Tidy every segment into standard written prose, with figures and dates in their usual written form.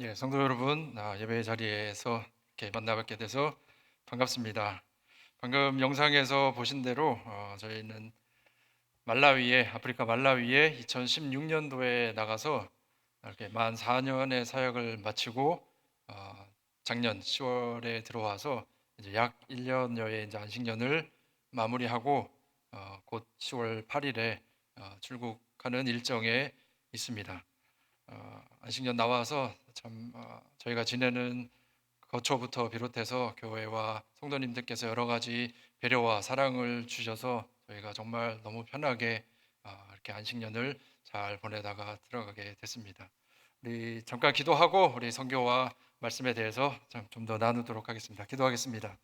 예, 성도 여러분, 예배 자리에서 이렇게 만나뵙게 돼서 반갑습니다. 방금 영상에서 보신 대로 저희는 아프리카 말라위에 2016년도에 나가서 이렇게 만 4년의 사역을 마치고 작년 10월에 들어와서 이제 약 1년여의 이제 안식년을 마무리하고 곧 10월 8일에 출국하는 일정에 있습니다. 안식년 나와서 참 저희가 지내는 거처부터 비롯해서 교회와 성도님들께서 여러 가지 배려와 사랑을 주셔서 저희가 정말 너무 편하게 이렇게 안식년을 잘 보내다가 들어가게 됐습니다. 우리 잠깐 기도하고 우리 선교와 말씀에 대해서 좀 더 나누도록 하겠습니다. 기도하겠습니다.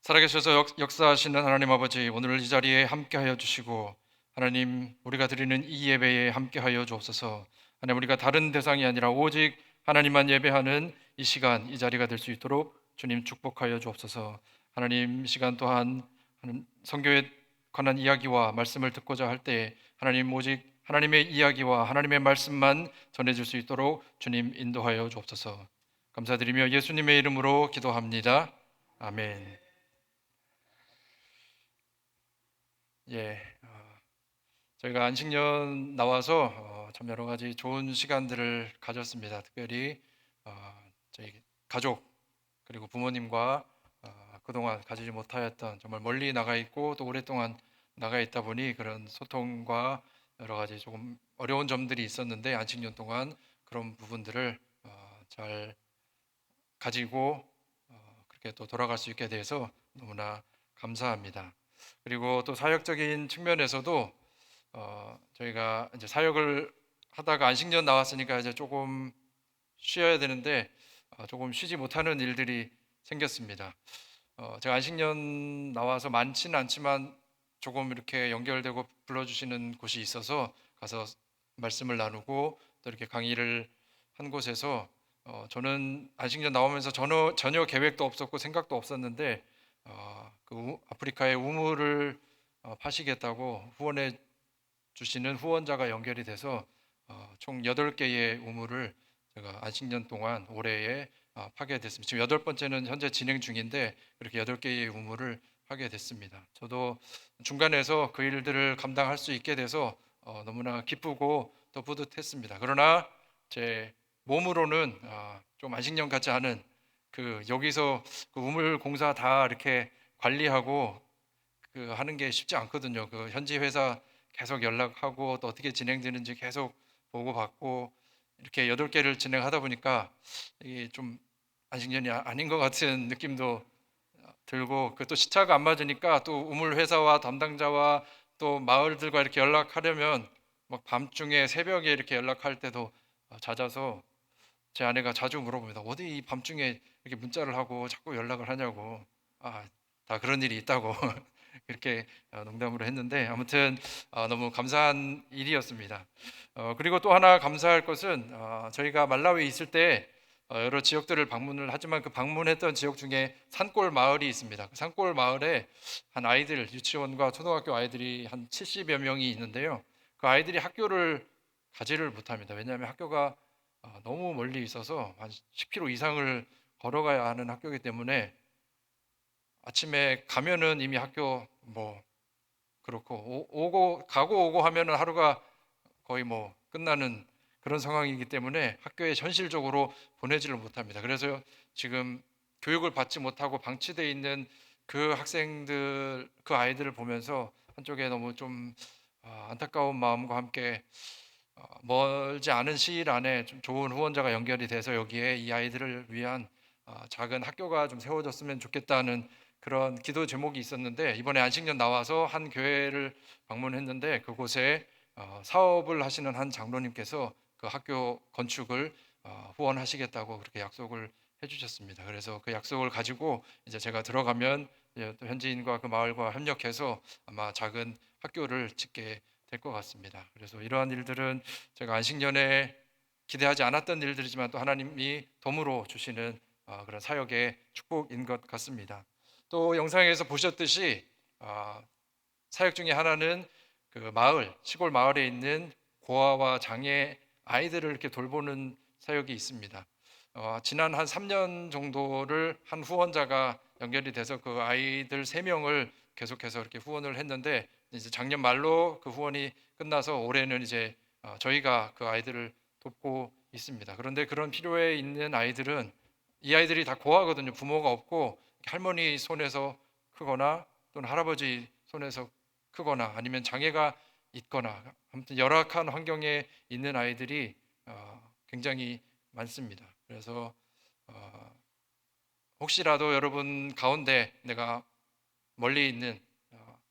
살아계셔서 역사하시는 하나님 아버지, 오늘 이 자리에 함께하여 주시고 하나님, 우리가 드리는 이 예배에 함께하여 주옵소서. 하나님, 우리가 다른 대상이 아니라 오직 하나님만 예배하는 이 시간, 이 자리가 될 수 있도록 주님 축복하여 주옵소서. 하나님, 이 시간 또한 선교에 관한 이야기와 말씀을 듣고자 할 때 하나님, 오직 하나님의 이야기와 하나님의 말씀만 전해질 수 있도록 주님 인도하여 주옵소서. 감사드리며 예수님의 이름으로 기도합니다. 아멘. 예, 저희가 안식년 나와서 참 여러 가지 좋은 시간들을 가졌습니다. 특별히 어, 저희 가족 그리고 부모님과 그동안 가지지 못하였던, 정말 멀리 나가 있고 또 오랫동안 나가 있다 보니 그런 소통과 여러 가지 조금 어려운 점들이 있었는데, 안식년 동안 그런 부분들을 잘 가지고 그렇게 또 돌아갈 수 있게 돼서 너무나 감사합니다. 그리고 또 사역적인 측면에서도 저희가 이제 사역을 하다가 안식년 나왔으니까 이제 조금 쉬어야 되는데 조금 쉬지 못하는 일들이 생겼습니다. 제가 안식년 나와서 많지는 않지만 조금 이렇게 연결되고 불러주시는 곳이 있어서 가서 말씀을 나누고 또 이렇게 강의를 한 곳에서 저는 안식년 나오면서 전혀 계획도 없었고 생각도 없었는데 아프리카의 우물을 파시겠다고 후원해 주시는 후원자가 연결이 돼서 총 8개의 우물을 제가 안식년 동안 올해에 파게 됐습니다. 지금 8번째는 현재 진행 중인데 그렇게 8개의 우물을 하게 됐습니다. 저도 중간에서 그 일들을 감당할 수 있게 돼서 너무나 기쁘고 또 뿌듯했습니다. 그러나 제 몸으로는 좀 안식년 같지 않은, 여기서 그 우물 공사 다 이렇게 관리하고 하는 게 쉽지 않거든요. 그 현지 회사 계속 연락하고 또 어떻게 진행되는지 계속 보고받고 이렇게 8개를 진행하다 보니까 이게 좀 안식년이 아닌 것 같은 느낌도 들고, 그 또 시차가 안 맞으니까 또 우물 회사와 담당자와 또 마을들과 이렇게 연락하려면 막 밤중에 새벽에 이렇게 연락할 때도 잦아서 제 아내가 자주 물어봅니다. 어디 이 밤중에 이렇게 문자를 하고 자꾸 연락을 하냐고. 다 그런 일이 있다고 그렇게 농담으로 했는데, 아무튼 너무 감사한 일이었습니다. 그리고 또 하나 감사할 것은 저희가 말라위에 있을 때 여러 지역들을 방문을 하지만 그 방문했던 지역 중에 산골 마을이 있습니다. 그 산골 마을에 한 아이들, 유치원과 초등학교 아이들이 한 70여 명이 있는데요. 그 아이들이 학교를 가지를 못합니다. 왜냐하면 학교가 너무 멀리 있어서 한 10km 이상을 걸어가야 하는 학교이기 때문에 아침에 가면은 이미 학교 그렇고 오고 가고 오고 하면은 하루가 거의 끝나는 그런 상황이기 때문에 학교에 현실적으로 보내지를 못합니다. 그래서 지금 교육을 받지 못하고 방치되어 있는 그 학생들, 그 아이들을 보면서 한쪽에 너무 좀 안타까운 마음과 함께 멀지 않은 시일 안에 좀 좋은 후원자가 연결이 돼서 여기에 이 아이들을 위한 작은 학교가 좀 세워졌으면 좋겠다는 그런 기도 제목이 있었는데, 이번에 안식년 나와서 한 교회를 방문했는데 그곳에 사업을 하시는 한 장로님께서 그 학교 건축을 후원하시겠다고 그렇게 약속을 해주셨습니다. 그래서 그 약속을 가지고 이제 제가 들어가면 이제 또 현지인과 그 마을과 협력해서 아마 작은 학교를 짓게 될 것 같습니다. 그래서 이러한 일들은 제가 안식년에 기대하지 않았던 일들이지만 또 하나님이 덤으로 주시는 그런 사역의 축복인 것 같습니다. 또 영상에서 보셨듯이 사역 중에 하나는 그 시골 마을에 있는 고아와 장애 아이들을 이렇게 돌보는 사역이 있습니다. 지난 한 3년 정도를 한 후원자가 연결이 돼서 그 아이들 3명을 계속해서 이렇게 후원을 했는데, 이제 작년 말로 그 후원이 끝나서 올해는 이제 저희가 그 아이들을 돕고 있습니다. 그런데 그런 필요에 있는 아이들은, 이 아이들이 다 고아거든요. 부모가 없고 할머니 손에서 크거나 또는 할아버지 손에서 크거나 아니면 장애가 있거나, 아무튼 열악한 환경에 있는 아이들이 굉장히 많습니다. 그래서 혹시라도 여러분 가운데 내가 멀리 있는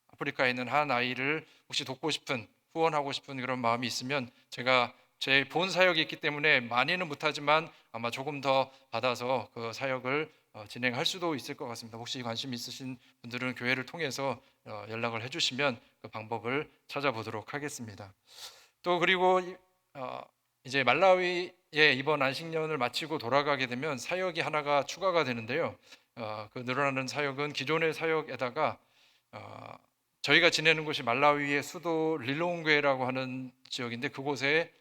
아프리카에 있는 한 아이를 혹시 돕고 싶은, 후원하고 싶은 그런 마음이 있으면, 제가 제 본 사역이 있기 때문에 많이는 못하지만 아마 조금 더 받아서 그 사역을 진행할 수도 있을 것 같습니다. 혹시 관심 있으신 분들은 교회를 통해서 연락을 해주시면 그 방법을 찾아보도록 하겠습니다. 또 그리고 이제 말라위에 이번 안식년을 마치고 돌아가게 되면 사역이 하나가 추가가 되는데요. 그 늘어나는 사역은 기존의 사역에다가 저희가 지내는 곳이 말라위의 수도 릴롱괴라고 하는 지역인데, 그곳에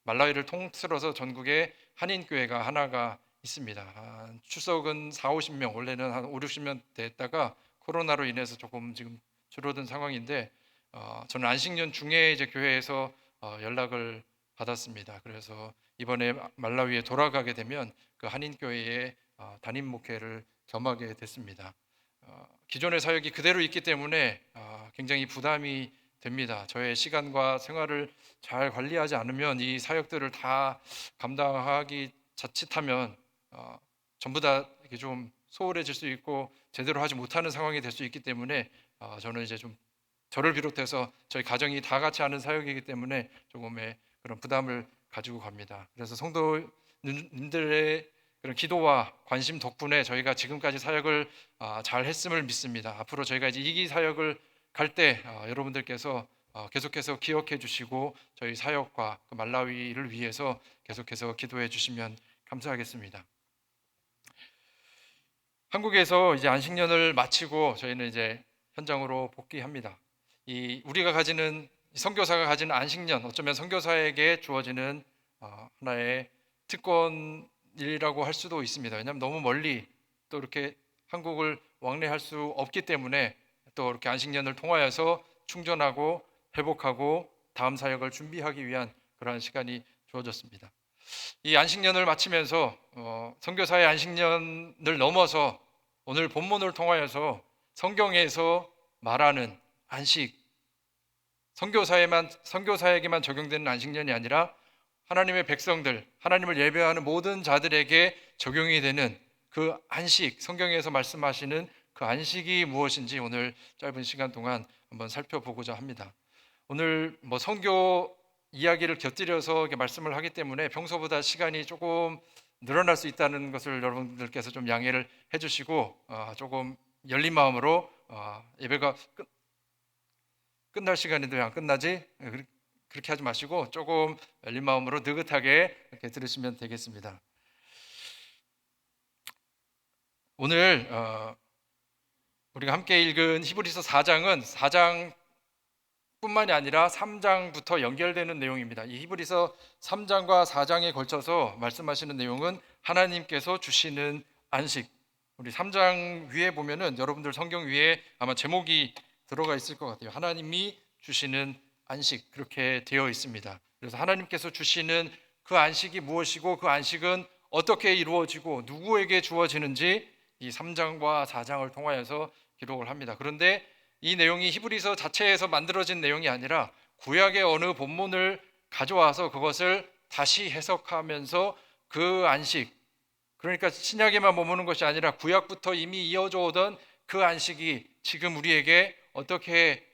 말라위를 통틀어서 전국에 한인교회가 하나가 있습니다. 출석은 4, 50명, 원래는 한 5, 60명 됐다가 코로나로 인해서 조금 지금 줄어든 상황인데, 저는 안식년 중에 이제 교회에서 연락을 받았습니다. 그래서 이번에 말라위에 돌아가게 되면 그 한인교회의 담임 목회를 겸하게 됐습니다. 기존의 사역이 그대로 있기 때문에 굉장히 부담이 됩니다. 저의 시간과 생활을 잘 관리하지 않으면 이 사역들을 다 감당하기 자칫하면 전부 다 이렇게 좀 소홀해질 수 있고 제대로 하지 못하는 상황이 될 수 있기 때문에, 저는 이제 좀 저를 비롯해서 저희 가정이 다 같이 하는 사역이기 때문에 조금의 그런 부담을 가지고 갑니다. 그래서 성도님들의 그런 기도와 관심 덕분에 저희가 지금까지 사역을 잘 했음을 믿습니다. 앞으로 저희가 이제 이기 사역을 갈 때 여러분들께서 계속해서 기억해 주시고 저희 사역과 그 말라위를 위해서 계속해서 기도해 주시면 감사하겠습니다. 한국에서 이제 안식년을 마치고 저희는 이제 현장으로 복귀합니다. 우리가 가지는, 선교사가 가지는 안식년, 어쩌면 선교사에게 주어지는 하나의 특권이라고 할 수도 있습니다. 왜냐하면 너무 멀리 또 이렇게 한국을 왕래할 수 없기 때문에, 또 이렇게 안식년을 통하여서 충전하고 회복하고 다음 사역을 준비하기 위한 그러한 시간이 주어졌습니다. 이 안식년을 마치면서 선교사의 안식년을 넘어서 오늘 본문을 통하여서 성경에서 말하는 안식, 선교사에게만 적용되는 안식년이 아니라 하나님의 백성들, 하나님을 예배하는 모든 자들에게 적용이 되는 그 안식, 성경에서 말씀하시는 그 안식이 무엇인지 오늘 짧은 시간 동안 한번 살펴보고자 합니다. 오늘 선교 이야기를 곁들여서 말씀을 하기 때문에 평소보다 시간이 조금 늘어날 수 있다는 것을 여러분들께서 좀 양해를 해주시고, 조금 열린 마음으로 예배가 끝날 시간인데 왜 안 끝나지? 그렇게 하지 마시고 조금 열린 마음으로 느긋하게 이렇게 들으시면 되겠습니다. 오늘 우리가 함께 읽은 히브리서 4장은 4장뿐만이 아니라 3장부터 연결되는 내용입니다. 이 히브리서 3장과 4장에 걸쳐서 말씀하시는 내용은 하나님께서 주시는 안식. 우리 3장 위에 보면은 여러분들 성경 위에 아마 제목이 들어가 있을 것 같아요. 하나님이 주시는 안식, 그렇게 되어 있습니다. 그래서 하나님께서 주시는 그 안식이 무엇이고 그 안식은 어떻게 이루어지고 누구에게 주어지는지 이 3장과 4장을 통하여서 기록을 합니다. 그런데 이 내용이 히브리서 자체에서 만들어진 내용이 아니라 구약의 어느 본문을 가져와서 그것을 다시 해석하면서 그 안식, 그러니까 신약에만 머무는 것이 아니라 구약부터 이미 이어져 오던 그 안식이 지금 우리에게 어떻게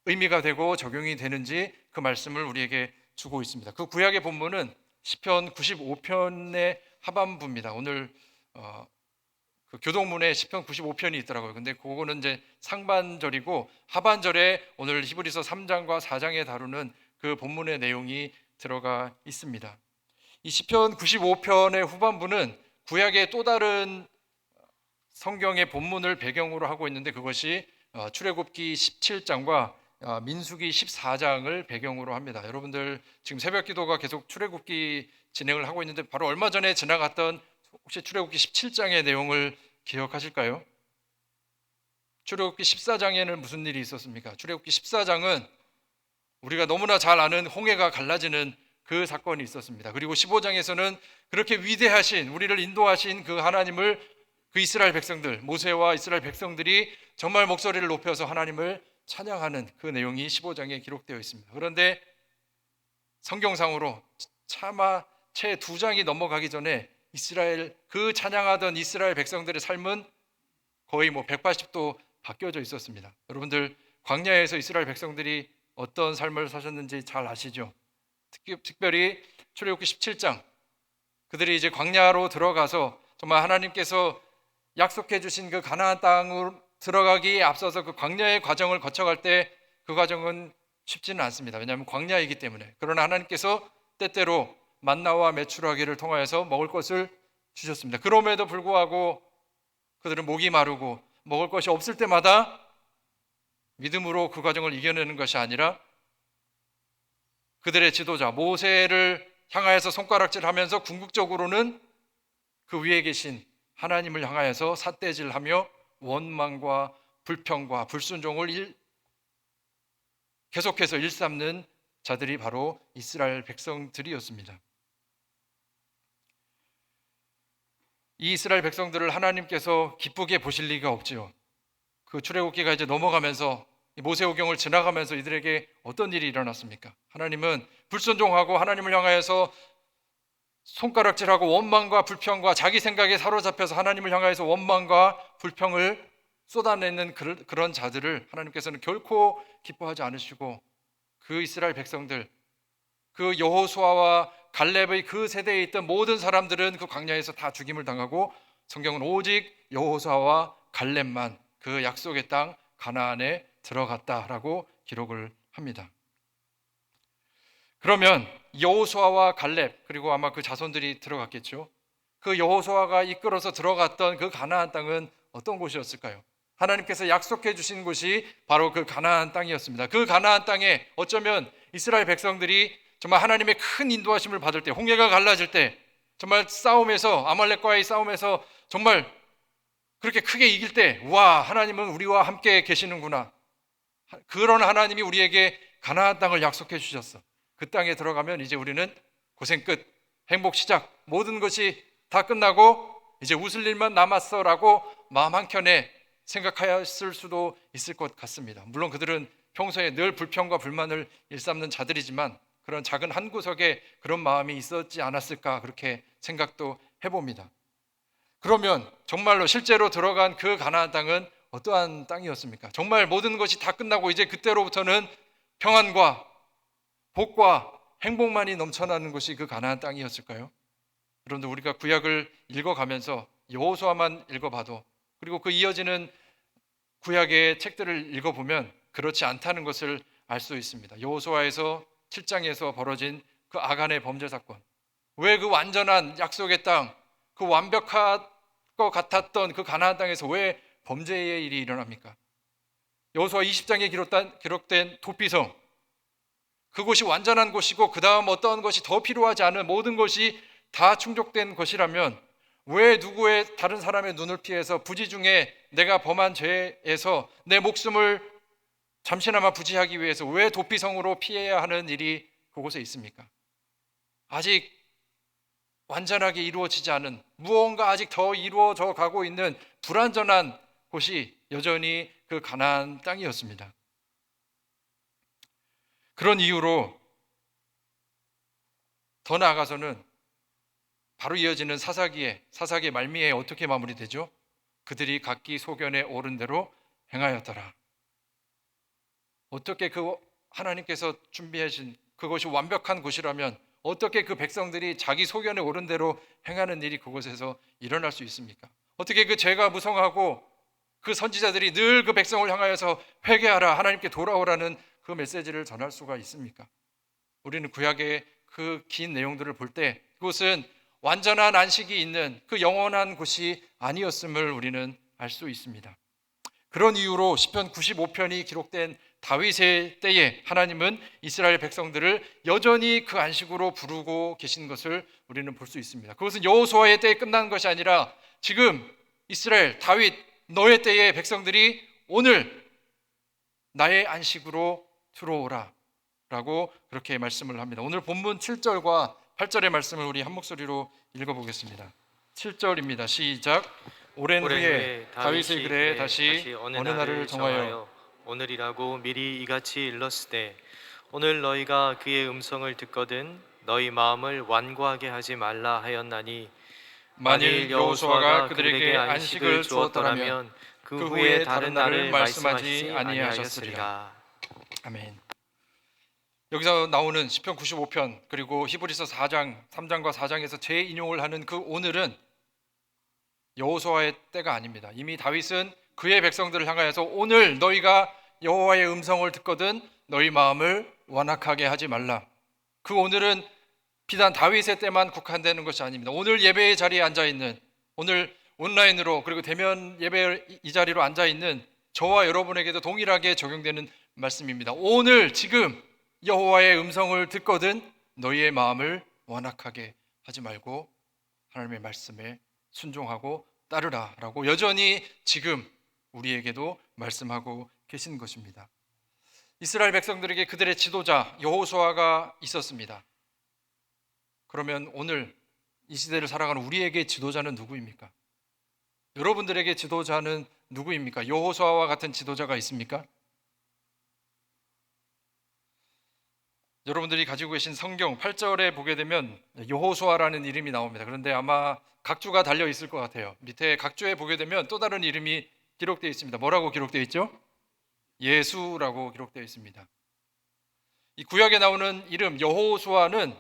의미가 되고 적용이 되는지 그 말씀을 우리에게 주고 있습니다. 그 구약의 본문은 시편 95편의 하반부입니다. 오늘 그 교동문에 시편 95편이 있더라고요. 근데 그거는 이제 상반절이고 하반절에 오늘 히브리서 3장과 4장에 다루는 그 본문의 내용이 들어가 있습니다. 이 시편 95편의 후반부는 구약의 또 다른 성경의 본문을 배경으로 하고 있는데, 그것이 출애굽기 17장과 민수기 14장을 배경으로 합니다. 여러분들 지금 새벽기도가 계속 출애굽기 진행을 하고 있는데 바로 얼마 전에 지나갔던 혹시 출애굽기 17장의 내용을 기억하실까요? 출애굽기 14장에는 무슨 일이 있었습니까? 출애굽기 14장은 우리가 너무나 잘 아는 홍해가 갈라지는 그 사건이 있었습니다. 그리고 15장에서는 그렇게 위대하신, 우리를 인도하신 그 하나님을, 그 이스라엘 백성들, 모세와 이스라엘 백성들이 정말 목소리를 높여서 하나님을 찬양하는 그 내용이 15장에 기록되어 있습니다. 그런데 성경상으로 차마 채 2장이 넘어가기 전에 그 찬양하던 이스라엘 백성들의 삶은 거의 180도 바뀌어져 있었습니다. 여러분들 광야에서 이스라엘 백성들이 어떤 삶을 사셨는지 잘 아시죠? 특별히 출애굽기 17장, 그들이 이제 광야로 들어가서 정말 하나님께서 약속해 주신 그 가나안 땅으로 들어가기에 앞서서 그 광야의 과정을 거쳐갈 때 그 과정은 쉽지는 않습니다. 왜냐하면 광야이기 때문에. 그러나 하나님께서 때때로 만나와 메추라기를 통하여서 먹을 것을 주셨습니다. 그럼에도 불구하고 그들은 목이 마르고 먹을 것이 없을 때마다 믿음으로 그 과정을 이겨내는 것이 아니라 그들의 지도자 모세를 향하여서 손가락질하면서 궁극적으로는 그 위에 계신 하나님을 향하여서 삿대질하며 원망과 불평과 불순종을 계속해서 일삼는 자들이 바로 이스라엘 백성들이었습니다. 이 이스라엘 백성들을 하나님께서 기쁘게 보실 리가 없지요. 그 출애굽기가 이제 넘어가면서 모세오경을 지나가면서 이들에게 어떤 일이 일어났습니까? 하나님은 불순종하고 하나님을 향하여서 손가락질하고 원망과 불평과 자기 생각에 사로잡혀서 하나님을 향하여서 원망과 불평을 쏟아내는 그런 자들을 하나님께서는 결코 기뻐하지 않으시고 그 이스라엘 백성들, 그 여호수아와 갈렙의 그 세대에 있던 모든 사람들은 그 광야에서 다 죽임을 당하고 성경은 오직 여호수아와 갈렙만 그 약속의 땅 가나안에 들어갔다라고 기록을 합니다. 그러면 여호수아와 갈렙 그리고 아마 그 자손들이 들어갔겠죠. 그 여호수아가 이끌어서 들어갔던 그 가나안 땅은 어떤 곳이었을까요? 하나님께서 약속해 주신 곳이 바로 그 가나안 땅이었습니다. 그 가나안 땅에 어쩌면 이스라엘 백성들이 정말 하나님의 큰 인도하심을 받을 때, 홍해가 갈라질 때, 정말 싸움에서 아말렉과의 싸움에서 정말 그렇게 크게 이길 때, 와, 하나님은 우리와 함께 계시는구나. 그런 하나님이 우리에게 가나안 땅을 약속해 주셨어. 그 땅에 들어가면 이제 우리는 고생 끝, 행복 시작, 모든 것이 다 끝나고 이제 웃을 일만 남았어라고 마음 한켠에 생각하였을 수도 있을 것 같습니다. 물론 그들은 평소에 늘 불평과 불만을 일삼는 자들이지만 그런 작은 한 구석에 그런 마음이 있었지 않았을까 그렇게 생각도 해봅니다. 그러면 정말로 실제로 들어간 그 가나안 땅은 어떠한 땅이었습니까? 정말 모든 것이 다 끝나고 이제 그때로부터는 평안과 복과 행복만이 넘쳐나는 곳이 그 가나안 땅이었을까요? 여러분들 우리가 구약을 읽어가면서 여호수아만 읽어봐도 그리고 그 이어지는 구약의 책들을 읽어보면 그렇지 않다는 것을 알 수 있습니다. 여호수아에서 7장에서 벌어진 그 아간의 범죄 사건, 왜 그 완전한 약속의 땅, 그 완벽할 것 같았던 그 가나안 땅에서 왜 범죄의 일이 일어납니까? 여호수아 20장에 기록된 도피성, 그곳이 완전한 곳이고 그 다음 어떤 것이 더 필요하지 않은 모든 것이 다 충족된 것이라면 왜 누구의 다른 사람의 눈을 피해서 부지 중에 내가 범한 죄에서 내 목숨을 잠시나마 부지하기 위해서 왜 도피성으로 피해야 하는 일이 그곳에 있습니까? 아직 완전하게 이루어지지 않은 무언가 아직 더 이루어져 가고 있는 불완전한 곳이 여전히 그 가나안 땅이었습니다. 그런 이유로 더 나아가서는 바로 이어지는 사사기의 말미에 어떻게 마무리되죠? 그들이 각기 소견에 오른 대로 행하였더라. 어떻게 그 하나님께서 준비하신 그것이 완벽한 곳이라면 어떻게 그 백성들이 자기 소견에 오른 대로 행하는 일이 그곳에서 일어날 수 있습니까? 어떻게 그 죄가 무성하고 그 선지자들이 늘 그 백성을 향하여서 회개하라, 하나님께 돌아오라는 그 메시지를 전할 수가 있습니까? 우리는 구약의 그 긴 내용들을 볼 때 그곳은 완전한 안식이 있는 그 영원한 곳이 아니었음을 우리는 알 수 있습니다. 그런 이유로 시편 95편이 기록된 다윗의 때에 하나님은 이스라엘 백성들을 여전히 그 안식으로 부르고 계신 것을 우리는 볼 수 있습니다. 그것은 여호수아의 때에 끝난 것이 아니라 지금 이스라엘 다윗 너의 때에 백성들이 오늘 나의 안식으로 들어오라 라고 그렇게 말씀을 합니다. 오늘 본문 7절과 8절의 말씀을 우리 한 목소리로 읽어보겠습니다. 7절입니다. 시작. 오랜 후에 다윗의 글에 다시 어느 날을 정하여 오늘이라고 미리 이같이 일렀으되 오늘 너희가 그의 음성을 듣거든 너희 마음을 완고하게 하지 말라 하였나니 만일 여호수아가 그들에게 안식을 주었더라면 그 후에 다른 날을 말씀하지 아니하셨으리라. 아멘. 여기서 나오는 시편 95편 그리고 히브리서 4장 3장과 4장에서 재인용을 하는 그 오늘은 여호수아의 때가 아닙니다. 이미 다윗은 그의 백성들을 향하여서 오늘 너희가 여호와의 음성을 듣거든 너희 마음을 완악하게 하지 말라. 그 오늘은 비단 다윗의 때만 국한되는 것이 아닙니다. 오늘 예배의 자리에 앉아있는, 오늘 온라인으로 그리고 대면 예배 이 자리로 앉아있는 저와 여러분에게도 동일하게 적용되는 말씀입니다. 오늘 지금 여호와의 음성을 듣거든 너희의 마음을 완악하게 하지 말고 하나님의 말씀에 순종하고 따르라 라고 여전히 지금 우리에게도 말씀하고 계신 것입니다. 이스라엘 백성들에게 그들의 지도자 여호수아가 있었습니다. 그러면 오늘 이 시대를 살아가는 우리에게 지도자는 누구입니까? 여러분들에게 지도자는 누구입니까? 여호수아와 같은 지도자가 있습니까? 여러분들이 가지고 계신 성경 8절에 보게 되면 여호수아라는 이름이 나옵니다. 그런데 아마 각주가 달려 있을 것 같아요. 밑에 각주에 보게 되면 또 다른 이름이 기록되어 있습니다. 뭐라고 기록되어 있죠? 예수라고 기록되어 있습니다. 이 구약에 나오는 이름 여호수아는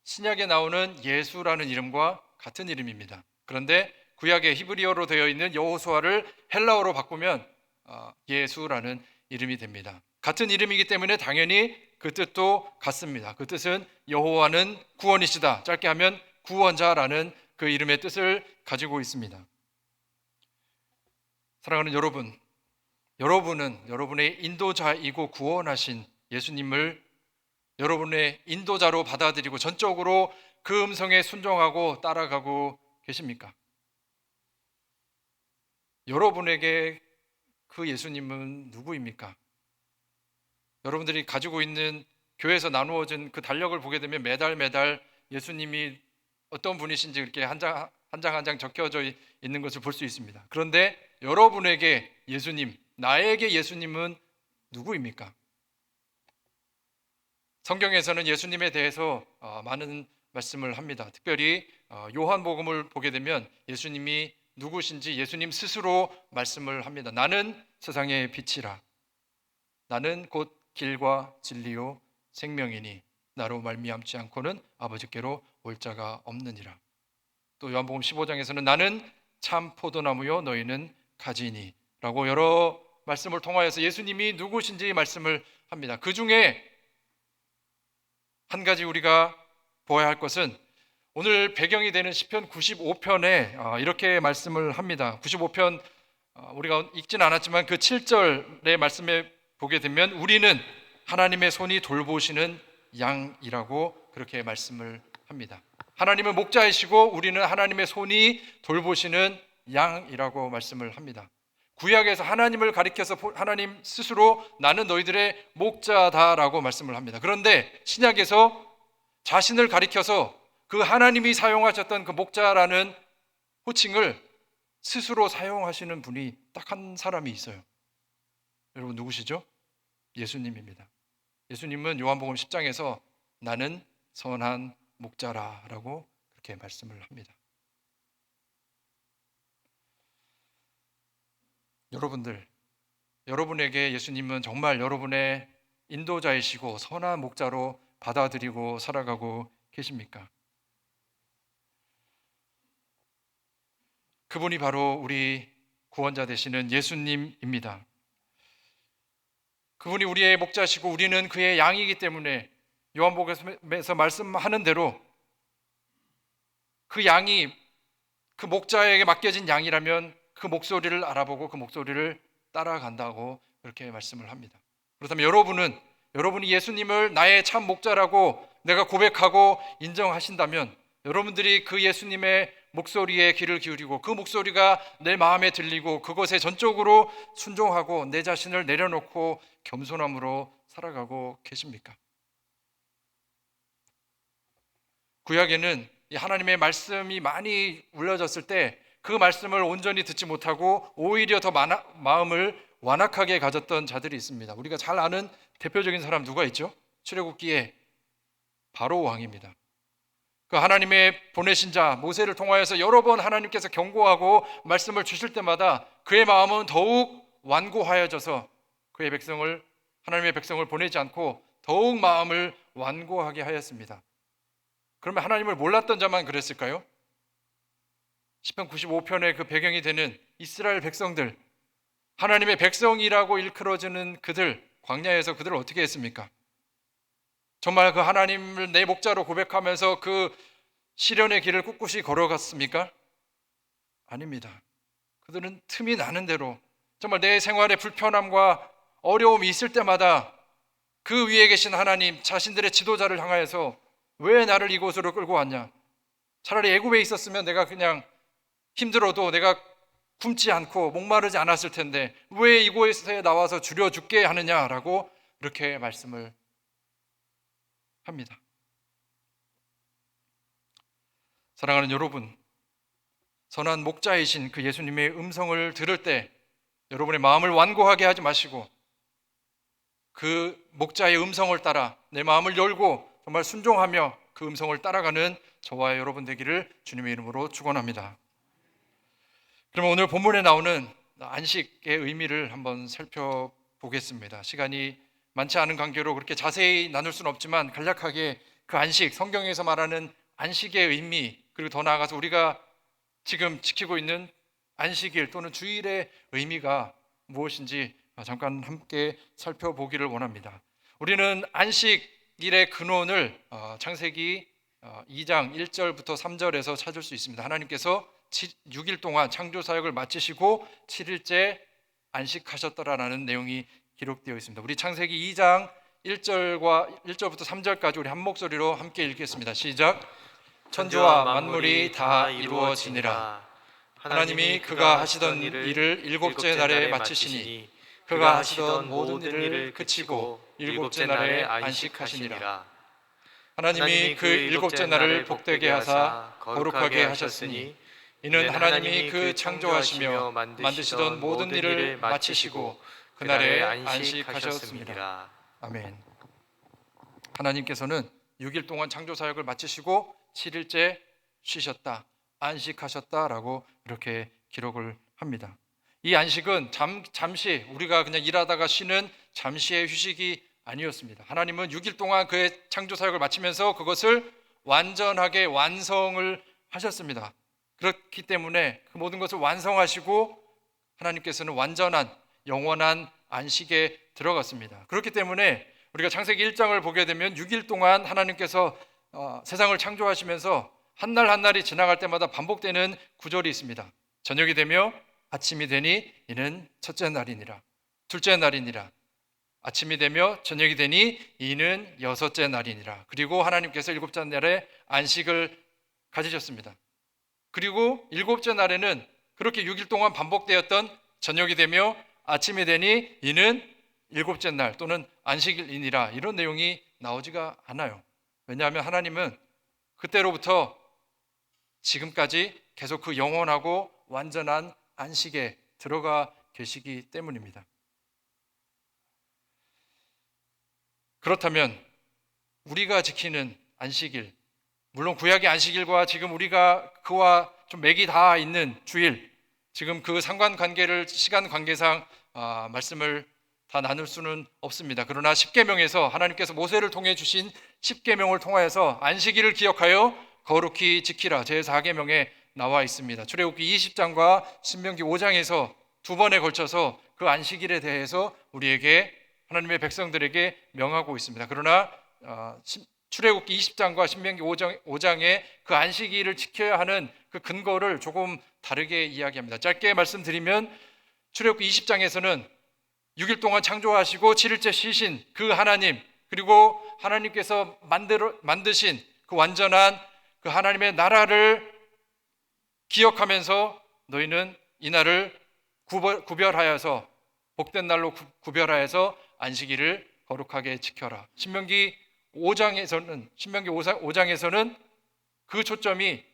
신약에 나오는 예수라는 이름과 같은 이름입니다. 그런데 구약의 히브리어로 되어 있는 여호수아를 헬라어로 바꾸면 예수라는 이름이 됩니다. 같은 이름이기 때문에 당연히 그 뜻도 같습니다. 그 뜻은 여호와는 구원이시다. 짧게 하면 구원자라는 그 이름의 뜻을 가지고 있습니다. 사랑하는 여러분, 여러분은 여러분의 인도자이고 구원하신 예수님을 여러분의 인도자로 받아들이고 전적으로 그 음성에 순종하고 따라가고 계십니까? 여러분에게 그 예수님은 누구입니까? 여러분들이 가지고 있는 교회에서 나누어진 그 달력을 보게 되면 매달 예수님이 어떤 분이신지 이렇게 한 장 적혀져 있는 것을 볼 수 있습니다. 그런데 여러분에게 예수님, 나에게 예수님은 누구입니까? 성경에서는 예수님에 대해서 많은 말씀을 합니다. 특별히 요한복음을 보게 되면 예수님이 누구신지 예수님 스스로 말씀을 합니다. 나는 세상의 빛이라. 나는 곧 길과 진리요 생명이니 나로 말미암지 않고는 아버지께로 올 자가 없느니라. 또 요한복음 15장에서는 나는 참 포도나무요 너희는 가지니 라고 여러 말씀을 통하여서 예수님이 누구신지 말씀을 합니다. 그 중에 한 가지 우리가 보아야 할 것은 오늘 배경이 되는 시편 95편에 이렇게 말씀을 합니다. 95편 우리가 읽지는 않았지만 그 7절의 말씀에 보게 되면 우리는 하나님의 손이 돌보시는 양이라고 그렇게 말씀을 합니다. 하나님은 목자이시고 우리는 하나님의 손이 돌보시는 양이라고 말씀을 합니다. 구약에서 하나님을 가리켜서 하나님 스스로 나는 너희들의 목자다라고 말씀을 합니다. 그런데 신약에서 자신을 가리켜서 그 하나님이 사용하셨던 그 목자라는 호칭을 스스로 사용하시는 분이 딱 한 사람이 있어요. 여러분 누구시죠? 예수님입니다. 예수님은 요한복음 10장에서 나는 선한 목자라라고 그렇게 말씀을 합니다. 여러분에게 예수님은 정말 여러분의 인도자이시고 선한 목자로 받아들이고 살아가고 계십니까? 그분이 바로 우리 구원자 되시는 예수님입니다. 그분이 우리의 목자시고 우리는 그의 양이기 때문에 요한복음에서 말씀하는 대로 그 양이 그 목자에게 맡겨진 양이라면 그 목소리를 알아보고 그 목소리를 따라간다고 그렇게 말씀을 합니다. 그렇다면 여러분이 예수님을 나의 참 목자라고 내가 고백하고 인정하신다면 여러분들이 그 예수님의 목소리에 귀를 기울이고 그 목소리가 내 마음에 들리고 그것에 전적으로 순종하고 내 자신을 내려놓고 겸손함으로 살아가고 계십니까? 구약에는 이 하나님의 말씀이 많이 울려졌을 때 그 말씀을 온전히 듣지 못하고 오히려 더 마음을 완악하게 가졌던 자들이 있습니다. 우리가 잘 아는 대표적인 사람 누가 있죠? 출애굽기에 바로 왕입니다. 그 하나님의 보내신 자 모세를 통하여서 여러 번 하나님께서 경고하고 말씀을 주실 때마다 그의 마음은 더욱 완고하여져서 하나님의 백성을 보내지 않고 더욱 마음을 완고하게 하였습니다. 그러면 하나님을 몰랐던 자만 그랬을까요? 시편 95편의 그 배경이 되는 이스라엘 백성들, 하나님의 백성이라고 일컬어지는 그들, 광야에서 그들을 어떻게 했습니까? 정말 그 하나님을 내 목자로 고백하면서 그 시련의 길을 꿋꿋이 걸어갔습니까? 아닙니다. 그들은 틈이 나는 대로 정말 내 생활에 불편함과 어려움이 있을 때마다 그 위에 계신 하나님, 자신들의 지도자를 향하여서 왜 나를 이곳으로 끌고 왔냐? 차라리 애굽에 있었으면 내가 그냥 힘들어도 내가 굶지 않고 목마르지 않았을 텐데 왜 이곳에 나와서 줄여 죽게 하느냐라고 그렇게 말씀을 합니다. 사랑하는 여러분, 선한 목자이신 그 예수님의 음성을 들을 때 여러분의 마음을 완고하게 하지 마시고 그 목자의 음성을 따라 내 마음을 열고 정말 순종하며 그 음성을 따라가는 저와 여러분 되기를 주님의 이름으로 축원합니다. 그러면 오늘 본문에 나오는 안식의 의미를 한번 살펴보겠습니다. 시간이 많지 않은 관계로 그렇게 자세히 나눌 수는 없지만 간략하게 그 안식, 성경에서 말하는 안식의 의미, 그리고 더 나아가서 우리가 지금 지키고 있는 안식일 또는 주일의 의미가 무엇인지 잠깐 함께 살펴보기를 원합니다. 우리는 안식일의 근원을 창세기 2장 1절부터 3절에서 찾을 수 있습니다. 하나님께서 6일 동안 창조 사역을 마치시고 7일째 안식하셨더라라는 내용이 기록되어 있습니다. 우리 창세기 2장 1절부터 3절까지 우리 한 목소리로 함께 읽겠습니다. 시작. 천지와 만물이 다 이루어지니라. 하나님이 그가 하시던 일을 일곱째 날에 마치시니 그가 하시던 모든 일을 그치고 일곱째 날에 안식하시니라. 하나님이 그 일곱째 날을 복되게 하사 거룩하게 하셨으니 이는 하나님이 그 창조하시며 만드시던 모든 일을 마치시고 그날에 안식하셨습니다. 아멘. 하나님께서는 6일 동안 창조 사역을 마치시고 7일째 쉬셨다, 안식하셨다라고 이렇게 기록을 합니다. 이 안식은 잠시 우리가 그냥 일하다가 쉬는 잠시의 휴식이 아니었습니다. 하나님은 6일 동안 그의 창조 사역을 마치면서 그것을 완전하게 완성을 하셨습니다. 그렇기 때문에 그 모든 것을 완성하시고 하나님께서는 완전한 영원한 안식에 들어갔습니다. 그렇기 때문에 우리가 창세기 1장을 보게 되면 6일 동안 하나님께서 세상을 창조하시면서 한 날 한 날이 지나갈 때마다 반복되는 구절이 있습니다. 저녁이 되며 아침이 되니 이는 첫째 날이니라. 둘째 날이니라. 아침이 되며 저녁이 되니 이는 여섯째 날이니라. 그리고 하나님께서 일곱째 날에 안식을 가지셨습니다. 그리고 일곱째 날에는 그렇게 6일 동안 반복되었던 저녁이 되며 아침이 되니 이는 일곱째 날 또는 안식일이니라, 이런 내용이 나오지가 않아요. 왜냐하면 하나님은 그때로부터 지금까지 계속 그 영원하고 완전한 안식에 들어가 계시기 때문입니다. 그렇다면 우리가 지키는 안식일, 물론 구약의 안식일과 지금 우리가 그와 좀 맥이 다 있는 주일, 지금 그 상관관계를 시간 관계상 말씀을 다 나눌 수는 없습니다. 그러나 십계명에서 하나님께서 모세를 통해 주신 십계명을 통하여서 안식일을 기억하여 거룩히 지키라, 제4계명에 나와 있습니다. 출애굽기 20장과 신명기 5장에서 두 번에 걸쳐서 그 안식일에 대해서 우리에게, 하나님의 백성들에게 명하고 있습니다. 그러나 출애굽기 20장과 신명기 5장의 그 안식일을 지켜야 하는 그 근거를 조금 다르게 이야기합니다. 짧게 말씀드리면 출애굽기 20장에서는 6일 동안 창조하시고 7일째 쉬신 그 하나님, 그리고 하나님께서 만드신 그 완전한 그 하나님의 나라를 기억하면서 너희는 이 날을 구별하여서, 복된 날로 구별하여서 안식일을 거룩하게 지켜라. 신명기 5장에서는 그 초점이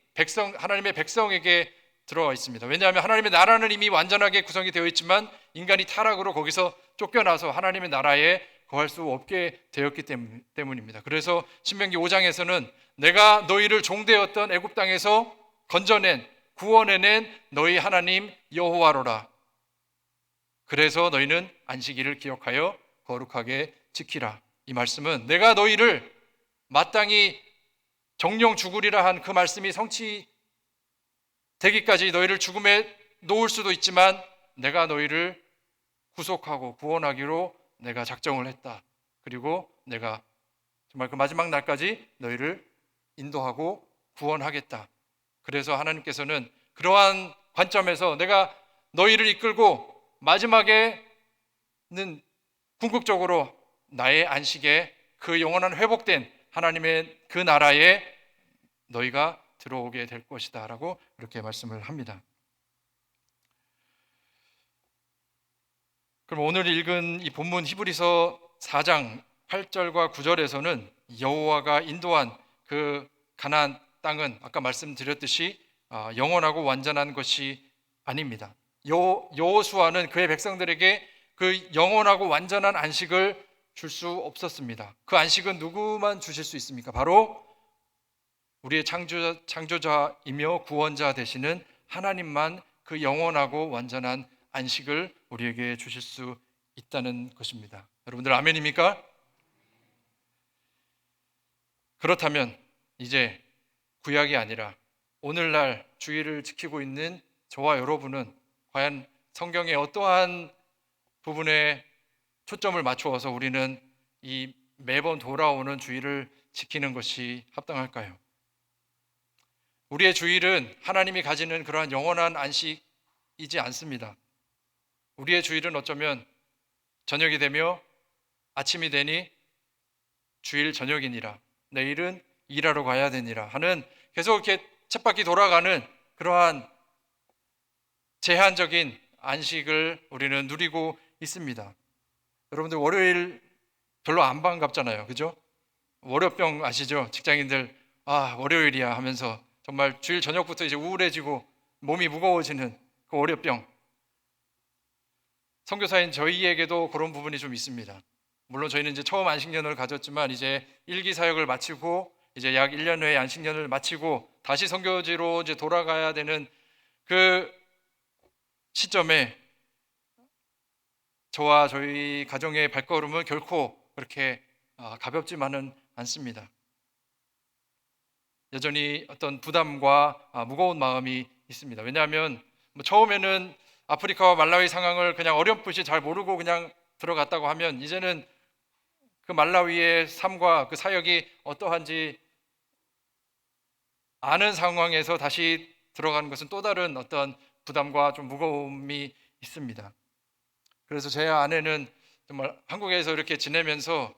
하나님의 백성에게 들어와 있습니다. 왜냐하면 하나님의 나라는 이미 완전하게 구성이 되어 있지만 인간이 타락으로 거기서 쫓겨나서 하나님의 나라에 거할 수 없게 되었기 때문입니다. 그래서 신명기 5장에서는 내가 너희를 종되었던 애굽 땅에서 구원해낸 너희 하나님 여호와로라. 그래서 너희는 안식일을 기억하여 거룩하게 지키라. 이 말씀은 내가 너희를 마땅히 정령 죽으리라 한 그 말씀이 성취되기까지 너희를 죽음에 놓을 수도 있지만 내가 너희를 구속하고 구원하기로 내가 작정을 했다. 그리고 내가 정말 그 마지막 날까지 너희를 인도하고 구원하겠다. 그래서 하나님께서는 그러한 관점에서 내가 너희를 이끌고 마지막에는 궁극적으로 나의 안식에 그 영원한 회복된 하나님의 그 나라에 너희가 들어오게 될 것이다 라고 이렇게 말씀을 합니다. 그럼 오늘 읽은 이 본문 히브리서 4장 8절과 9절에서는 여호와가 인도한 그 가나안 땅은 아까 말씀드렸듯이 영원하고 완전한 것이 아닙니다. 여호수아는 그의 백성들에게 그 영원하고 완전한 안식을 줄 수 없었습니다. 그 안식은 누구만 주실 수 있습니까? 바로 우리의 창조자이며 구원자 되시는 하나님만 그 영원하고 완전한 안식을 우리에게 주실 수 있다는 것입니다. 여러분들 아멘입니까? 그렇다면 이제 구약이 아니라 오늘날 주일을 지키고 있는 저와 여러분은 과연 성경의 어떠한 부분에 초점을 맞추어서 우리는 이 매번 돌아오는 주일을 지키는 것이 합당할까요? 우리의 주일은 하나님이 가지는 그러한 영원한 안식이지 않습니다. 우리의 주일은 어쩌면 저녁이 되며 아침이 되니 주일 저녁이니라, 내일은 일하러 가야 되니라 하는 계속 이렇게 쳇바퀴 돌아가는 그러한 제한적인 안식을 우리는 누리고 있습니다. 여러분들 월요일 별로 안 반갑잖아요. 그죠? 월요병 아시죠? 직장인들 월요일이야 하면서 정말 주일 저녁부터 이제 우울해지고 몸이 무거워지는 그 월요병. 선교사인 저희에게도 그런 부분이 좀 있습니다. 물론 저희는 이제 처음 안식년을 가졌지만 이제 일기 사역을 마치고 이제 약 1년 후에 안식년을 마치고 다시 선교지로 이제 돌아가야 되는 그 시점에 저와 저희 가정의 발걸음은 결코 그렇게 가볍지만은 않습니다. 여전히 어떤 부담과 무거운 마음이 있습니다. 왜냐하면 처음에는 아프리카와 말라위 상황을 그냥 어렴풋이 잘 모르고 그냥 들어갔다고 하면 이제는 그 말라위의 삶과 그 사역이 어떠한지 아는 상황에서 다시 들어가는 것은 또 다른 어떤 부담과 좀 무거움이 있습니다. 그래서 제 아내는 정말 한국에서 이렇게 지내면서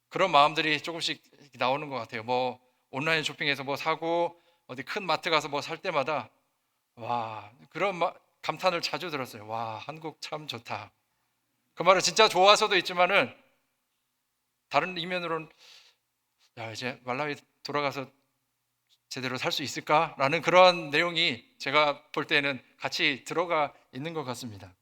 그런 마음들이 조금씩 나오는 것 같아요. 뭐 온라인 쇼핑에서 뭐 사고 어디 큰 마트 가서 뭐 살 때마다 그런 감탄을 자주 들었어요. 한국 참 좋다. 그 말은 진짜 좋아서도 있지만은 다른 이면으로는 이제 말라위 돌아가서 제대로 살 수 있을까라는 그런 내용이 제가 볼 때는 같이 들어가 있는 것 같습니다.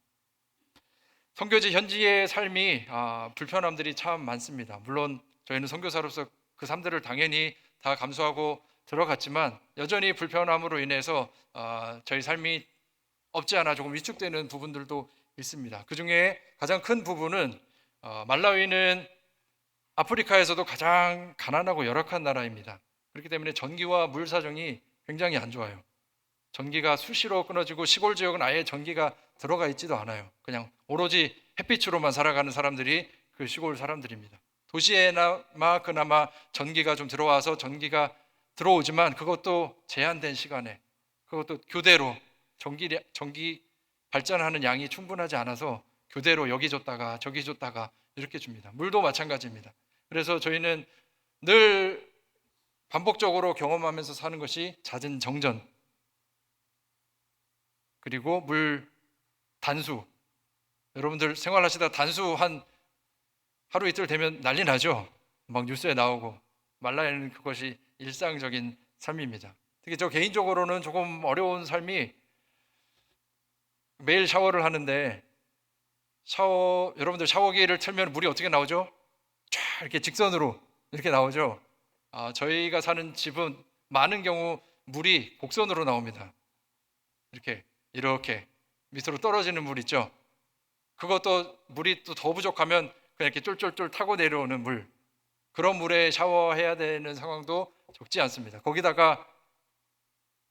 선교지 현지의 삶이 불편함들이 참 많습니다. 물론 저희는 선교사로서 그 삶들을 당연히 다 감수하고 들어갔지만 여전히 불편함으로 인해서 저희 삶이 없지 않아 조금 위축되는 부분들도 있습니다. 그 중에 가장 큰 부분은 말라위는 아프리카에서도 가장 가난하고 열악한 나라입니다. 그렇기 때문에 전기와 물 사정이 굉장히 안 좋아요. 전기가 수시로 끊어지고 시골 지역은 아예 전기가 들어가 있지도 않아요. 그냥 오로지 햇빛으로만 살아가는 사람들이 그 시골 사람들입니다. 도시에나마 그나마 전기가 좀 들어와서 전기가 들어오지만 그것도 제한된 시간에, 그것도 교대로 전기 발전하는 양이 충분하지 않아서 교대로 여기 줬다가 저기 줬다가 이렇게 줍니다. 물도 마찬가지입니다. 그래서 저희는 늘 반복적으로 경험하면서 사는 것이 잦은 정전, 그리고 물 단수. 여러분들 생활하시다 단수 한 하루 이틀 되면 난리 나죠. 막 뉴스에 나오고 말라야는 그것이 일상적인 삶입니다. 특히 저 개인적으로는 조금 어려운 삶이, 매일 샤워를 하는데 여러분들 샤워기를 틀면 물이 어떻게 나오죠? 쫙 이렇게 직선으로 이렇게 나오죠. 저희가 사는 집은 많은 경우 물이 곡선으로 나옵니다. 이렇게 밑으로 떨어지는 물 있죠. 그것도 물이 또 더 부족하면 그냥 이렇게 쫄쫄쫄 타고 내려오는 물, 그런 물에 샤워해야 되는 상황도 적지 않습니다. 거기다가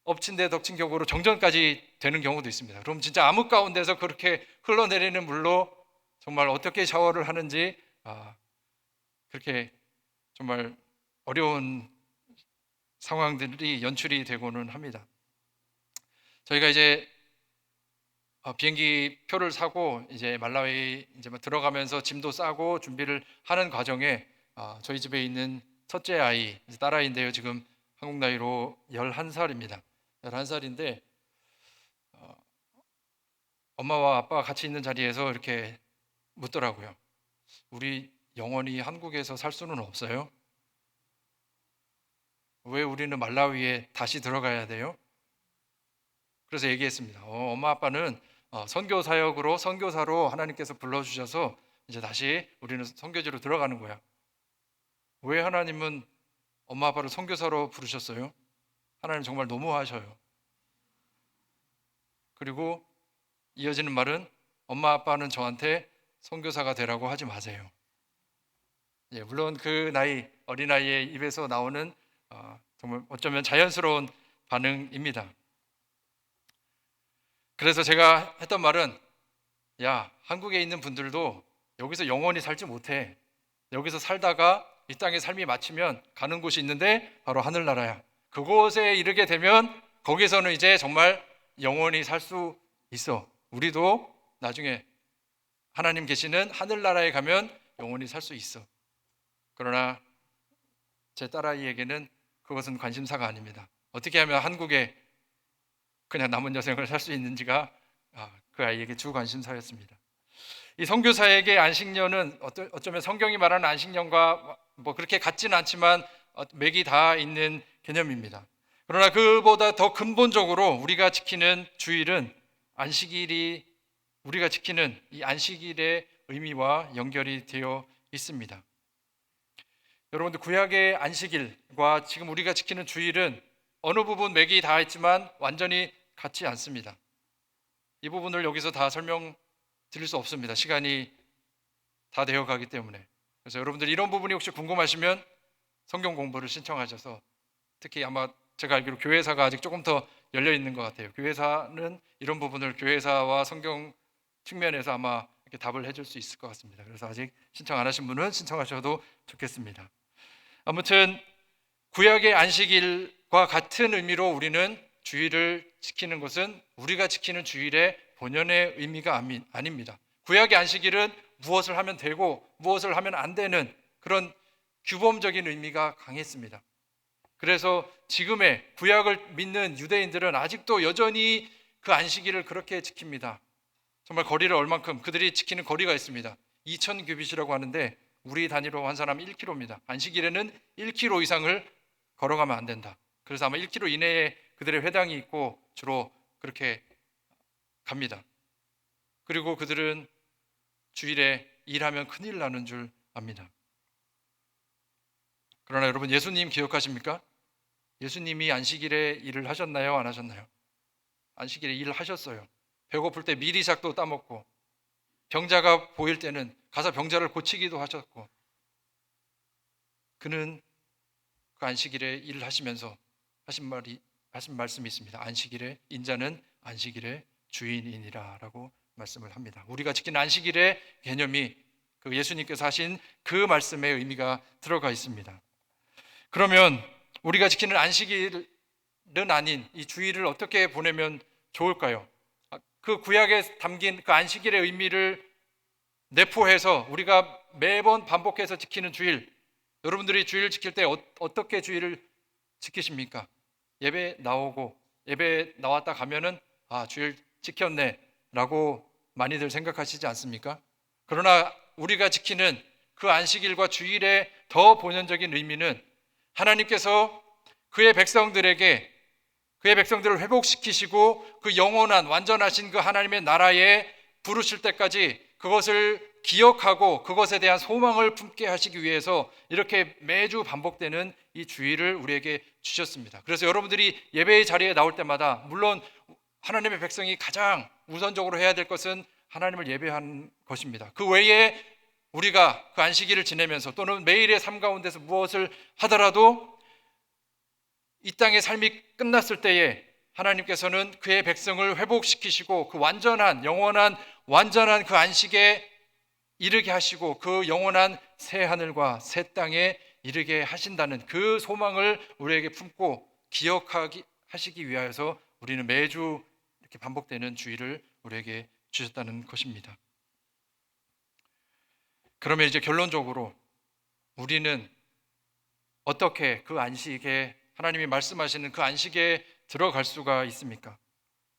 엎친 데 덮친 격으로 정전까지 되는 경우도 있습니다. 그럼 진짜 암흑 가운데서 그렇게 흘러내리는 물로 정말 어떻게 샤워를 하는지, 그렇게 정말 어려운 상황들이 연출이 되고는 합니다. 저희가 이제 비행기 표를 사고 이제 말라위 이제 들어가면서 짐도 싸고 준비를 하는 과정에 저희 집에 있는 첫째 아이, 딸아이인데요. 지금 한국 나이로 11살입니다. 11살인데 엄마와 아빠가 같이 있는 자리에서 이렇게 묻더라고요. 우리 영원히 한국에서 살 수는 없어요? 왜 우리는 말라위에 다시 들어가야 돼요? 그래서 얘기했습니다. 엄마 아빠는 선교 사역으로, 선교사로 하나님께서 불러주셔서 이제 다시 우리는 선교지로 들어가는 거야. 왜 하나님은 엄마 아빠를 선교사로 부르셨어요? 하나님 정말 너무하셔요. 그리고 이어지는 말은, 엄마 아빠는 저한테 선교사가 되라고 하지 마세요. 예, 물론 그 나이, 어린아이의 입에서 나오는 정말 어쩌면 자연스러운 반응입니다. 그래서 제가 했던 말은, 야, 한국에 있는 분들도 여기서 영원히 살지 못해. 여기서 살다가 이 땅의 삶이 마치면 가는 곳이 있는데 바로 하늘나라야. 그곳에 이르게 되면 거기서는 이제 정말 영원히 살 수 있어. 우리도 나중에 하나님 계시는 하늘나라에 가면 영원히 살 수 있어. 그러나 제 딸아이에게는 그것은 관심사가 아닙니다. 어떻게 하면 한국에 그냥 남은 여생을 살 수 있는지가 그 아이에게 주 관심사였습니다. 이 선교사에게 안식년은 어쩌면 성경이 말하는 안식년과 뭐 그렇게 같지는 않지만 맥이 다 있는 개념입니다. 그러나 그보다 더 근본적으로 우리가 지키는 주일은 안식일이, 우리가 지키는 이 안식일의 의미와 연결이 되어 있습니다. 여러분들, 구약의 안식일과 지금 우리가 지키는 주일은 어느 부분 맥이 다 있지만 완전히 같지 않습니다. 이 부분을 여기서 다 설명드릴 수 없습니다. 시간이 다 되어 가기 때문에. 그래서 여러분들 이런 부분이 혹시 궁금하시면 성경 공부를 신청하셔서, 특히 아마 제가 알기로 교회사가 아직 조금 더 열려 있는 것 같아요. 교회사는 이런 부분을 교회사와 성경 측면에서 아마 이렇게 답을 해줄 수 있을 것 같습니다. 그래서 아직 신청 안 하신 분은 신청하셔도 좋겠습니다. 아무튼 구약의 안식일과 같은 의미로 우리는 주일을 지키는 것은 우리가 지키는 주일의 본연의 의미가 아닙니다. 구약의 안식일은 무엇을 하면 되고 무엇을 하면 안 되는 그런 규범적인 의미가 강했습니다. 그래서 지금의 구약을 믿는 유대인들은 아직도 여전히 그 안식일을 그렇게 지킵니다. 정말 거리를 얼만큼, 그들이 지키는 거리가 있습니다. 2000규빗이라고 하는데 우리 단위로 환산하면 1km입니다. 안식일에는 1km 이상을 걸어가면 안 된다. 그래서 아마 1km 이내에 그들의 회당이 있고 주로 그렇게 갑니다. 그리고 그들은 주일에 일하면 큰일 나는 줄 압니다. 그러나 여러분, 예수님 기억하십니까? 예수님이 안식일에 일을 하셨나요? 안 하셨나요? 안식일에 일을 하셨어요. 배고플 때 미리삭도 따먹고, 병자가 보일 때는 가서 병자를 고치기도 하셨고, 그는 그 안식일에 일을 하시면서 하신 말씀이 있습니다. 안식일에 인자는 안식일의 주인이니라라고 말씀을 합니다. 우리가 지키는 안식일의 개념이 그 예수님께서 하신 그 말씀의 의미가 들어가 있습니다. 그러면 우리가 지키는 안식일은 아닌 이 주일을 어떻게 보내면 좋을까요? 그 구약에 담긴 그 안식일의 의미를 내포해서 우리가 매번 반복해서 지키는 주일, 여러분들이 주일 지킬 때 어떻게 주일을 지키십니까? 예배 나오고 예배 나왔다 가면은 주일 지켰네 라고 많이들 생각하시지 않습니까? 그러나 우리가 지키는 그 안식일과 주일의 더 본연적인 의미는 하나님께서 그의 백성들에게 그의 백성들을 회복시키시고 그 영원한 완전하신 그 하나님의 나라에 부르실 때까지 그것을 기억하고 그것에 대한 소망을 품게 하시기 위해서 이렇게 매주 반복되는 이 주일을 우리에게 주셨습니다. 그래서 여러분들이 예배의 자리에 나올 때마다 물론 하나님의 백성이 가장 우선적으로 해야 될 것은 하나님을 예배하는 것입니다. 그 외에 우리가 그 안식일을 지내면서 또는 매일의 삶 가운데서 무엇을 하더라도 이 땅의 삶이 끝났을 때에 하나님께서는 그의 백성을 회복시키시고 그 완전한 영원한 완전한 그 안식에 이르게 하시고 그 영원한 새 하늘과 새 땅에 이르게 하신다는 그 소망을 우리에게 품고 기억하시기 위하여서 우리는 매주 이렇게 반복되는 주일을 우리에게 주셨다는 것입니다. 그러면 이제 결론적으로 우리는 어떻게 그 안식에 하나님이 말씀하시는 그 안식에 들어갈 수가 있습니까?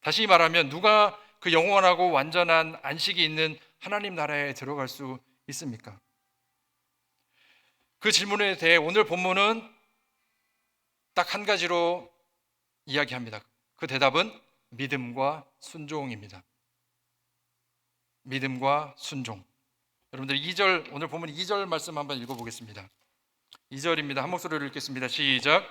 다시 말하면 누가 그 영원하고 완전한 안식이 있는 하나님 나라에 들어갈 수 있습니까? 그 질문에 대해 오늘 본문은 딱 한 가지로 이야기합니다. 그 대답은 믿음과 순종입니다. 믿음과 순종. 여러분들 2절 오늘 본문 2절 말씀 한번 읽어보겠습니다. 2절입니다. 한 목소리로 읽겠습니다. 시작.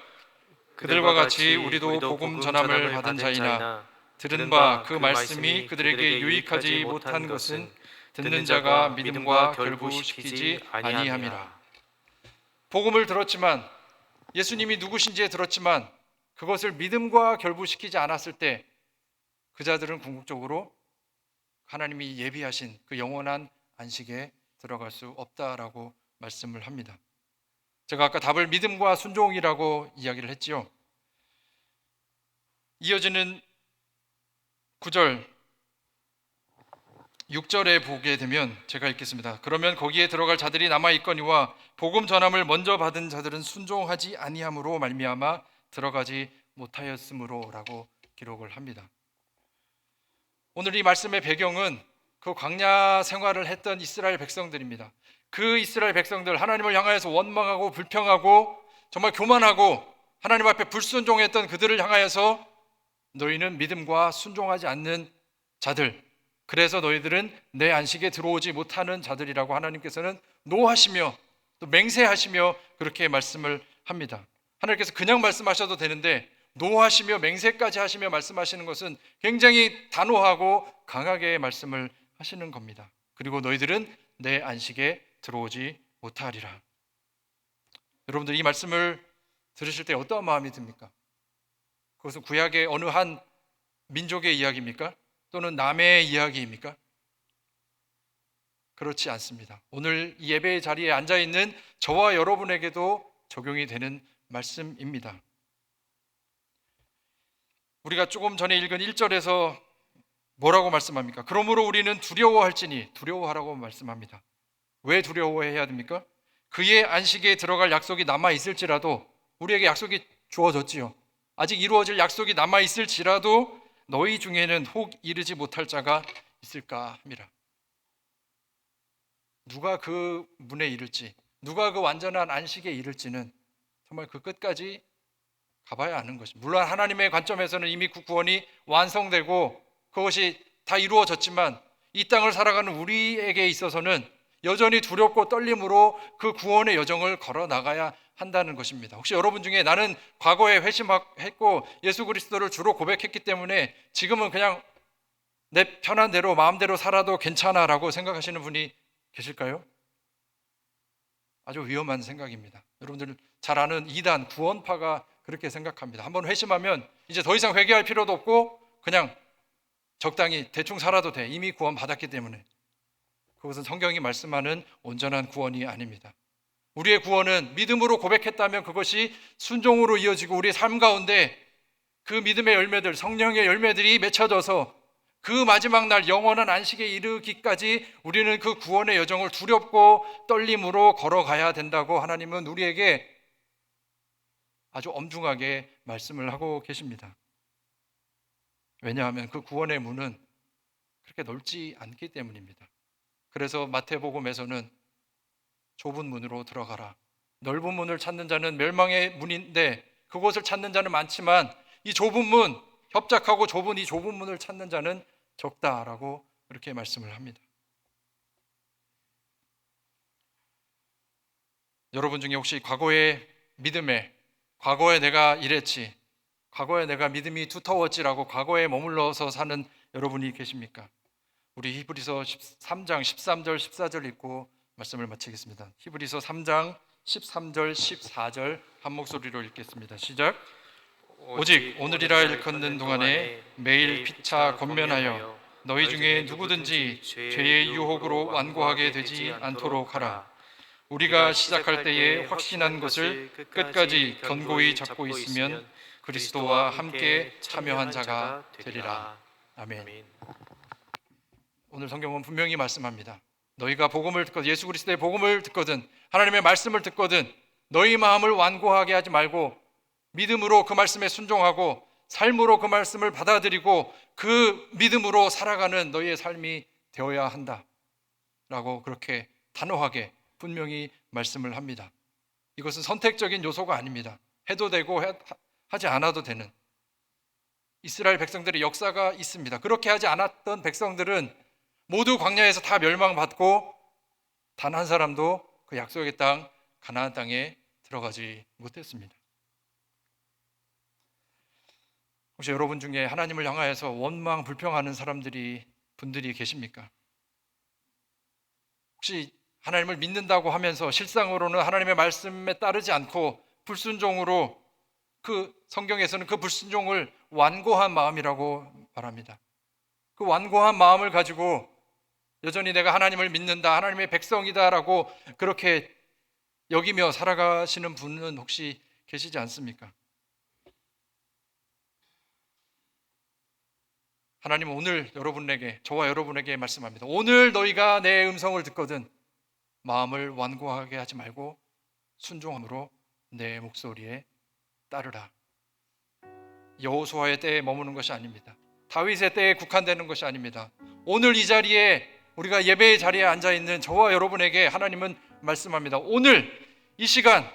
그들과 같이 우리도 복음 전함을 받은 자이나 들은 바 그 말씀이 그들에게 유익하지 못한 것은 듣는 자가 믿음과 결부시키지 아니함이라. 복음을 들었지만 예수님이 누구신지 들었지만 그것을 믿음과 결부시키지 않았을 때 그 자들은 궁극적으로 하나님이 예비하신 그 영원한 안식에 들어갈 수 없다라고 말씀을 합니다. 제가 아까 답을 믿음과 순종이라고 이야기를 했지요. 이어지는 9절 6절에 보게 되면 제가 읽겠습니다. 그러면 거기에 들어갈 자들이 남아 있거니와 복음 전함을 먼저 받은 자들은 순종하지 아니함으로 말미암아 들어가지 못하였으므로라고 기록을 합니다. 오늘 이 말씀의 배경은 그 광야 생활을 했던 이스라엘 백성들입니다. 그 이스라엘 백성들 하나님을 향하여서 원망하고 불평하고 정말 교만하고 하나님 앞에 불순종했던 그들을 향하여서 너희는 믿음과 순종하지 않는 자들, 그래서 너희들은 내 안식에 들어오지 못하는 자들이라고 하나님께서는 노하시며 또 맹세하시며 그렇게 말씀을 합니다. 하나님께서 그냥 말씀하셔도 되는데 노하시며 맹세까지 하시며 말씀하시는 것은 굉장히 단호하고 강하게 말씀을 하시는 겁니다. 그리고 너희들은 내 안식에 들어오지 못하리라. 여러분들 이 말씀을 들으실 때 어떠한 마음이 듭니까? 그것은 구약의 어느 한 민족의 이야기입니까? 또는 남의 이야기입니까? 그렇지 않습니다. 오늘 이 예배의 자리에 앉아있는 저와 여러분에게도 적용이 되는 말씀입니다. 우리가 조금 전에 읽은 1절에서 뭐라고 말씀합니까? 그러므로 우리는 두려워할지니 두려워하라고 말씀합니다. 왜 두려워해야 됩니까? 그의 안식에 들어갈 약속이 남아 있을지라도 우리에게 약속이 주어졌지요. 아직 이루어질 약속이 남아 있을지라도 너희 중에는 혹 이르지 못할 자가 있을까 합니다. 누가 그 문에 이를지, 누가 그 완전한 안식에 이를지는 정말 그 끝까지 가봐야 아는 것입니다. 물론 하나님의 관점에서는 이미 그 구원이 완성되고 그것이 다 이루어졌지만 이 땅을 살아가는 우리에게 있어서는 여전히 두렵고 떨림으로 그 구원의 여정을 걸어 나가야 한다는 것입니다. 혹시 여러분 중에 나는 과거에 회심했고 예수 그리스도를 주로 고백했기 때문에 지금은 그냥 내 편한 대로 마음대로 살아도 괜찮아라고 생각하시는 분이 계실까요? 아주 위험한 생각입니다. 여러분들 잘 아는 이단 구원파가 그렇게 생각합니다. 한번 회심하면 이제 더 이상 회개할 필요도 없고 그냥 적당히 대충 살아도 돼. 이미 구원 받았기 때문에. 그것은 성경이 말씀하는 온전한 구원이 아닙니다. 우리의 구원은 믿음으로 고백했다면 그것이 순종으로 이어지고 우리의 삶 가운데 그 믿음의 열매들, 성령의 열매들이 맺혀져서 그 마지막 날 영원한 안식에 이르기까지 우리는 그 구원의 여정을 두렵고 떨림으로 걸어가야 된다고 하나님은 우리에게 아주 엄중하게 말씀을 하고 계십니다. 왜냐하면 그 구원의 문은 그렇게 넓지 않기 때문입니다. 그래서 마태복음에서는 좁은 문으로 들어가라. 넓은 문을 찾는 자는 멸망의 문인데 그곳을 찾는 자는 많지만 이 좁은 문, 협착하고 좁은 이 좁은 문을 찾는 자는 적다라고 그렇게 말씀을 합니다. 여러분 중에 혹시 과거의 믿음에 과거에 내가 이랬지, 과거에 내가 믿음이 두터웠지라고 과거에 머물러서 사는 여러분이 계십니까? 우리 히브리서 3장 13절 14절 읽고 말씀을 마치겠습니다. 히브리서 3장 13절 14절 한 목소리로 읽겠습니다. 시작. 오직 오늘이라 일컫는 동안에 매일 피차 권면하여 너희 중에 누구든지 죄의 유혹으로 완고하게 되지 않도록 하라. 우리가 시작할 때에 확신한 것을 끝까지 견고히 잡고 있으면 그리스도와 함께 참여한 자가 되리라. 아멘. 오늘 성경은 분명히 말씀합니다. 너희가 복음을 듣거든, 예수 그리스도의 복음을 듣거든, 하나님의 말씀을 듣거든 너희 마음을 완고하게 하지 말고 믿음으로 그 말씀에 순종하고 삶으로 그 말씀을 받아들이고 그 믿음으로 살아가는 너희의 삶이 되어야 한다 라고 그렇게 단호하게 분명히 말씀을 합니다. 이것은 선택적인 요소가 아닙니다. 해도 되고 하지 않아도 되는 이스라엘 백성들의 역사가 있습니다. 그렇게 하지 않았던 백성들은 모두 광야에서 다 멸망받고 단 한 사람도 그 약속의 땅 가나안 땅에 들어가지 못했습니다. 혹시 여러분 중에 하나님을 향하여서 원망 불평하는 분들이 계십니까? 혹시 하나님을 믿는다고 하면서 실상으로는 하나님의 말씀에 따르지 않고 불순종으로, 그 성경에서는 그 불순종을 완고한 마음이라고 말합니다. 그 완고한 마음을 가지고 여전히 내가 하나님을 믿는다, 하나님의 백성이다라고 그렇게 여기며 살아가시는 분은 혹시 계시지 않습니까? 하나님은 오늘 저와 여러분에게 말씀합니다. 오늘 너희가 내 음성을 듣거든 마음을 완고하게 하지 말고 순종함으로 내 목소리에 따르라. 여호수아의 때에 머무는 것이 아닙니다. 다윗의 때에 국한되는 것이 아닙니다. 오늘 이 자리에, 우리가 예배의 자리에 앉아있는 저와 여러분에게 하나님은 말씀합니다. 오늘 이 시간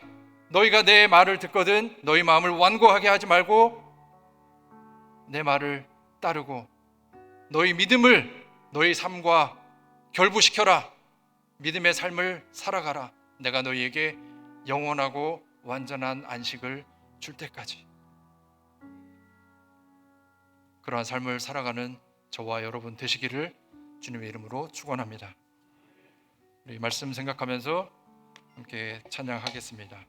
너희가 내 말을 듣거든 너희 마음을 완고하게 하지 말고 내 말을 따르고 너희 믿음을 너희 삶과 결부시켜라. 믿음의 삶을 살아가라. 내가 너희에게 영원하고 완전한 안식을 줄 때까지. 그러한 삶을 살아가는 저와 여러분 되시기를 주님의 이름으로 축원합니다. 우리 말씀 생각하면서 함께 찬양하겠습니다.